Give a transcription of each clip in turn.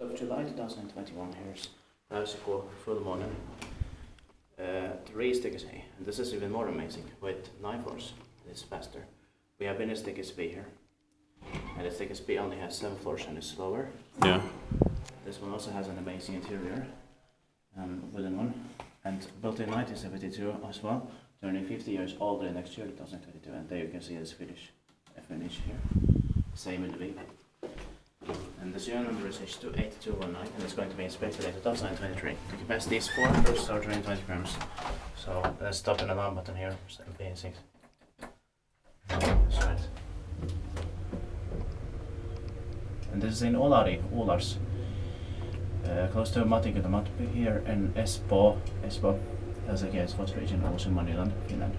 Of July 2021, here's Täysikuu full moon. 3 stickers A, and this is even more amazing with 9 floors. It's faster. We have been in stickers B here, and the stickers B only has 7 floors and is slower. Yeah. This one also has an amazing interior, wooden one, and built in 1972 as well, turning 50 years older next year, 2022, and there you can see this finish here. Same in the B. And the serial number is H28219, and it's going to be inspected in 2023. The capacity is 400 or 20 grams. So let's stop an alarm button here, 7P6. That's right. And this is in Olari, Olars. Close to Täysikuu here in Espoo, Täysikuu, Espoo region, also Finland, Finland.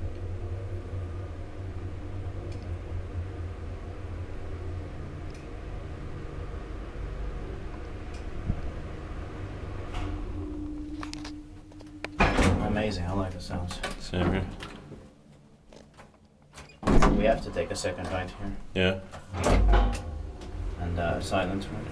Amazing, I like the sounds. Same here. We have to take a second ride here. Yeah. And silent one.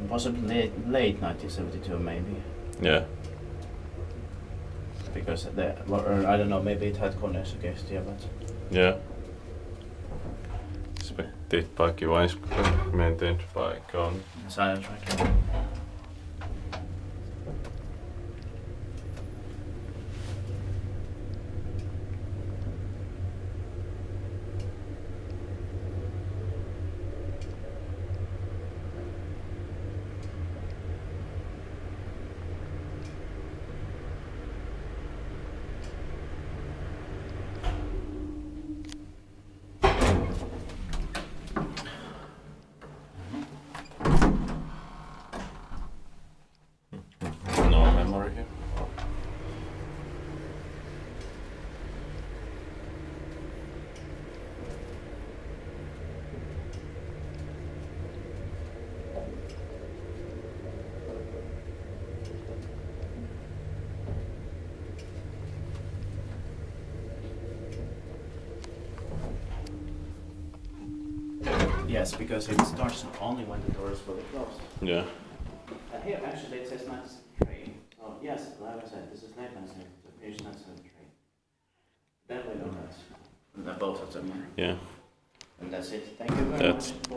Possibly late 1972 maybe. Yeah. Because or I don't know, maybe it had Kone suggestion, but... Yeah. Expected bike was maintained by Kone. Silent ride. No memory here. Yes, because it starts only when the door is fully closed. Yeah. And here actually it says 1973. Oh yes, like I said, this is late 1973, page 1973. Then we know that both of them are. Yeah. And that's it. Thank you very That's much.